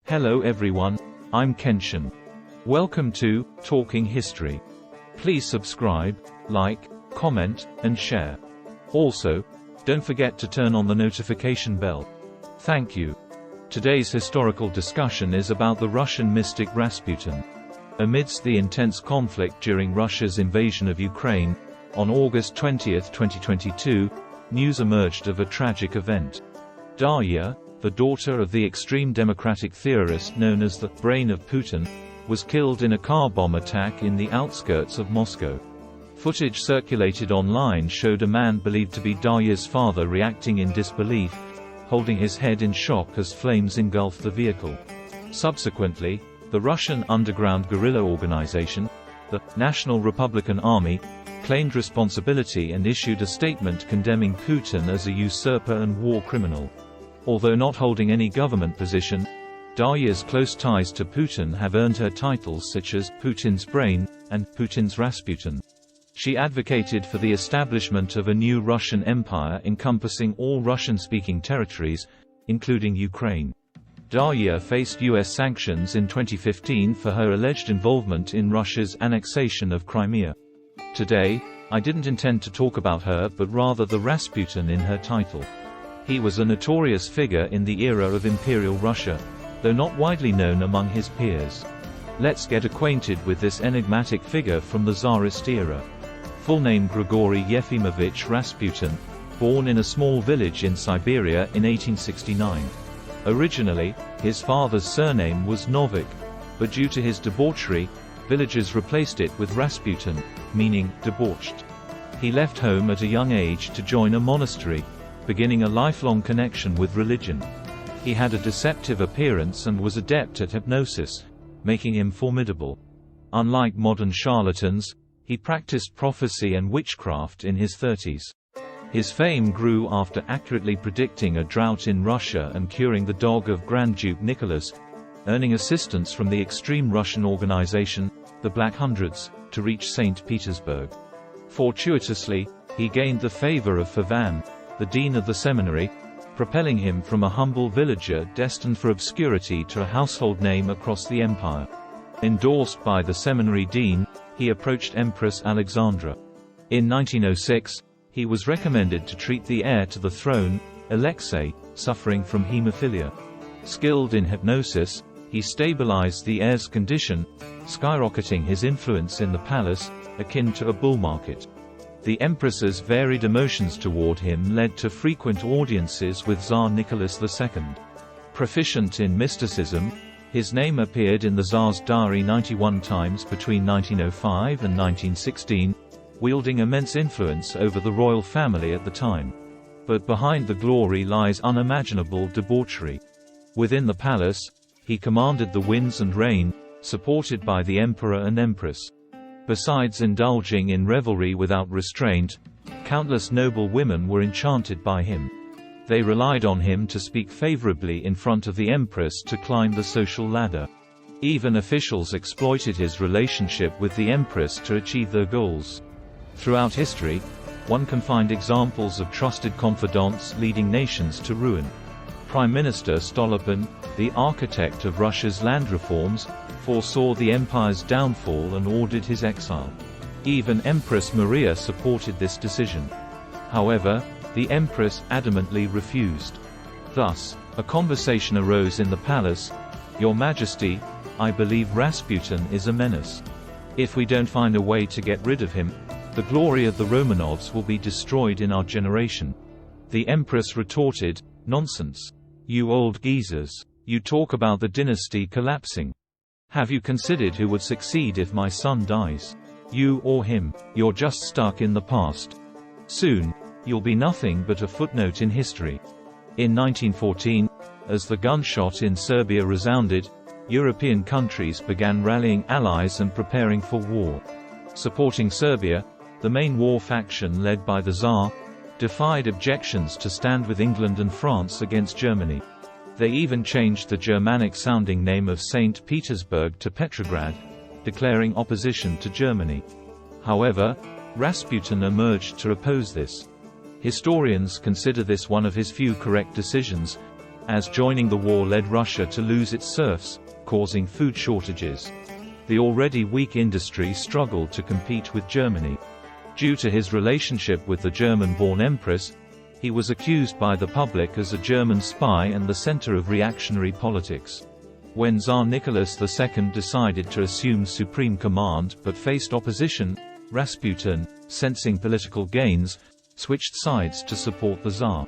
Hello everyone, I'm Kenshin. Welcome to Talking History. Please subscribe, like, comment, and share. Also, don't forget to turn on the notification bell. Thank you. Today's historical discussion is about the Russian mystic Rasputin. Amidst the intense conflict during Russia's invasion of Ukraine, on August 20, 2022, news emerged of a tragic event. Darya, the daughter of the extreme democratic theorist known as the brain of Putin, was killed in a car bomb attack in the outskirts of Moscow. Footage circulated online showed a man believed to be Darya's father reacting in disbelief, holding his head in shock as flames engulfed the vehicle. Subsequently, the Russian underground guerrilla organization, the National Republican Army, claimed responsibility and issued a statement condemning Putin as a usurper and war criminal. Although not holding any government position, Darya's close ties to Putin have earned her titles such as Putin's brain and Putin's Rasputin. She advocated for the establishment of a new Russian empire encompassing all Russian-speaking territories, including Ukraine. Darya faced US sanctions in 2015 for her alleged involvement in Russia's annexation of Crimea. Today, I didn't intend to talk about her but rather the Rasputin in her title. He was a notorious figure in the era of Imperial Russia, though not widely known among his peers. Let's get acquainted with this enigmatic figure from the Tsarist era. Full name: Grigory Yefimovich Rasputin, born in a small village in Siberia in 1869. Originally, his father's surname was Novik, but due to his debauchery, villagers replaced it with Rasputin, meaning debauched. He left home at a young age to join a monastery, beginning a lifelong connection with religion. He had a deceptive appearance and was adept at hypnosis, making him formidable. Unlike modern charlatans, he practiced prophecy and witchcraft in his 30s. His fame grew after accurately predicting a drought in Russia and curing the dog of Grand Duke Nicholas, earning assistance from the extreme Russian organization, the Black Hundreds, to reach St. Petersburg. Fortuitously, he gained the favor of Favan, the dean of the seminary, propelling him from a humble villager destined for obscurity to a household name across the empire. Endorsed by the seminary dean, he approached Empress Alexandra. In 1906, he was recommended to treat the heir to the throne, Alexei, suffering from hemophilia. Skilled in hypnosis, he stabilized the heir's condition, skyrocketing his influence in the palace, akin to a bull market. The Empress's varied emotions toward him led to frequent audiences with Tsar Nicholas II. Proficient in mysticism, his name appeared in the Tsar's diary 91 times between 1905 and 1916, wielding immense influence over the royal family at the time. But behind the glory lies unimaginable debauchery. Within the palace, he commanded the winds and rain, supported by the emperor and empress. Besides indulging in revelry without restraint, countless noble women were enchanted by him. They relied on him to speak favorably in front of the empress to climb the social ladder. Even officials exploited his relationship with the empress to achieve their goals. Throughout history, one can find examples of trusted confidants leading nations to ruin. Prime Minister Stolypin, the architect of Russia's land reforms, foresaw the empire's downfall and ordered his exile. Even Empress Maria supported this decision. However, the empress adamantly refused. Thus, a conversation arose in the palace: "Your Majesty, I believe Rasputin is a menace. If we don't find a way to get rid of him, the glory of the Romanovs will be destroyed in our generation." The empress retorted, "Nonsense. You old geezers. You talk about the dynasty collapsing. Have you considered who would succeed if my son dies? You or him? You're just stuck in the past. Soon, you'll be nothing but a footnote in history." In 1914, as the gunshot in Serbia resounded, European countries began rallying allies and preparing for war. Supporting Serbia, the main war faction led by the Tsar, defied objections to stand with England and France against Germany. They even changed the Germanic-sounding name of St. Petersburg to Petrograd, declaring opposition to Germany. However, Rasputin emerged to oppose this. Historians consider this one of his few correct decisions, as joining the war led Russia to lose its serfs, causing food shortages. The already weak industry struggled to compete with Germany. Due to his relationship with the German-born empress, he was accused by the public as a German spy and the center of reactionary politics. When Tsar Nicholas II decided to assume supreme command but faced opposition, Rasputin, sensing political gains, switched sides to support the Tsar.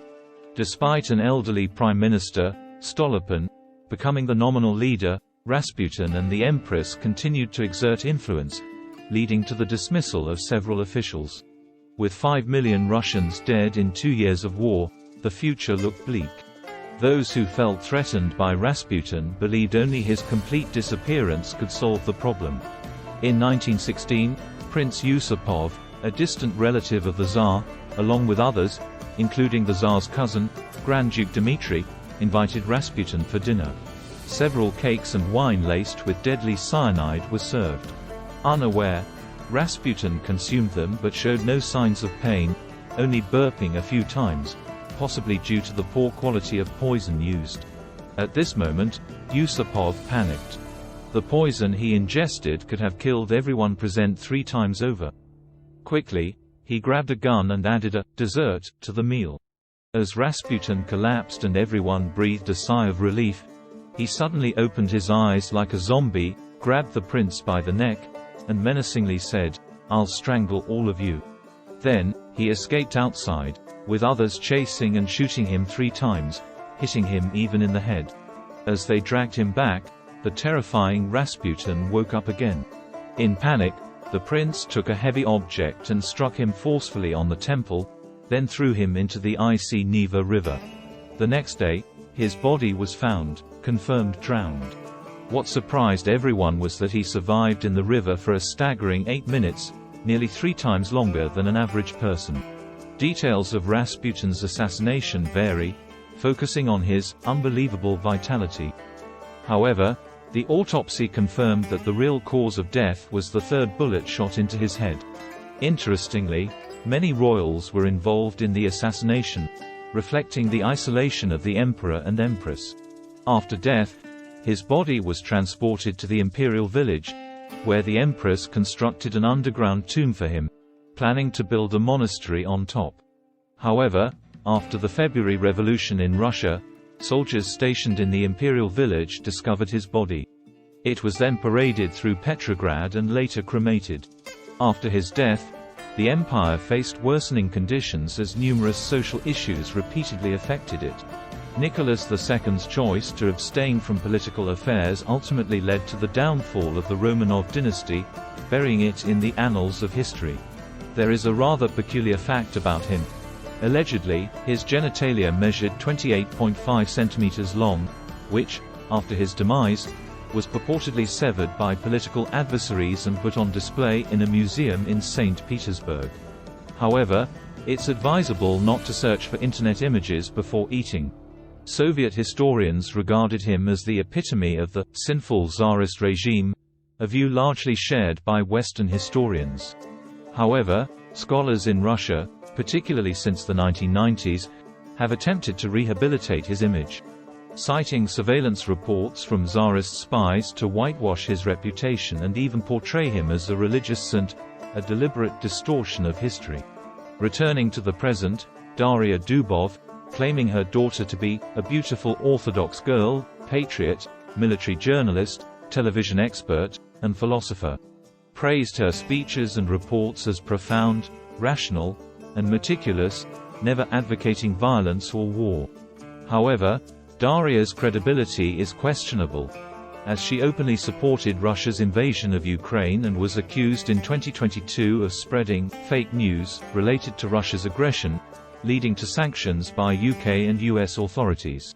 Despite an elderly prime minister, Stolypin, becoming the nominal leader, Rasputin and the empress continued to exert influence, leading to the dismissal of several officials. With 5 million Russians dead in 2 years of war, the future looked bleak. Those who felt threatened by Rasputin believed only his complete disappearance could solve the problem. In 1916, Prince Yusupov, a distant relative of the Tsar, along with others, including the Tsar's cousin, Grand Duke Dmitry, invited Rasputin for dinner. Several cakes and wine laced with deadly cyanide were served. Unaware, Rasputin consumed them but showed no signs of pain, only burping a few times, possibly due to the poor quality of poison used. At this moment, Yusupov panicked. The poison he ingested could have killed everyone present 3 times over. Quickly, he grabbed a gun and added a dessert to the meal. As Rasputin collapsed and everyone breathed a sigh of relief, he suddenly opened his eyes like a zombie, grabbed the prince by the neck, and menacingly said, "I'll strangle all of you." Then, he escaped outside, with others chasing and shooting him 3 times, hitting him even in the head. As they dragged him back, the terrifying Rasputin woke up again. In panic, the prince took a heavy object and struck him forcefully on the temple, then threw him into the icy Neva River. The next day, his body was found, confirmed drowned. What surprised everyone was that he survived in the river for a staggering 8 minutes, nearly 3 times longer than an average person. Details of Rasputin's assassination vary, focusing on his unbelievable vitality. However, the autopsy confirmed that the real cause of death was the 3rd bullet shot into his head. Interestingly, many royals were involved in the assassination, reflecting the isolation of the emperor and empress. After death, his body was transported to the imperial village, where the empress constructed an underground tomb for him, planning to build a monastery on top. However, after the February Revolution in Russia, soldiers stationed in the imperial village discovered his body. It was then paraded through Petrograd and later cremated. After his death, the empire faced worsening conditions as numerous social issues repeatedly affected it. Nicholas II's choice to abstain from political affairs ultimately led to the downfall of the Romanov dynasty, burying it in the annals of history. There is a rather peculiar fact about him. Allegedly, his genitalia measured 28.5 centimeters long, which, after his demise, was purportedly severed by political adversaries and put on display in a museum in St. Petersburg. However, it's advisable not to search for internet images before eating. Soviet historians regarded him as the epitome of the sinful Tsarist regime, a view largely shared by Western historians. However, scholars in Russia, particularly since the 1990s, have attempted to rehabilitate his image, citing surveillance reports from Tsarist spies to whitewash his reputation and even portray him as a religious saint, a deliberate distortion of history. Returning to the present, Darya Dubov, claiming her daughter to be a beautiful Orthodox girl, patriot, military journalist, television expert, and philosopher, praised her speeches and reports as profound, rational, and meticulous, never advocating violence or war. However, Darya's credibility is questionable, as she openly supported Russia's invasion of Ukraine and was accused in 2022 of spreading fake news related to Russia's aggression, leading to sanctions by UK and US authorities.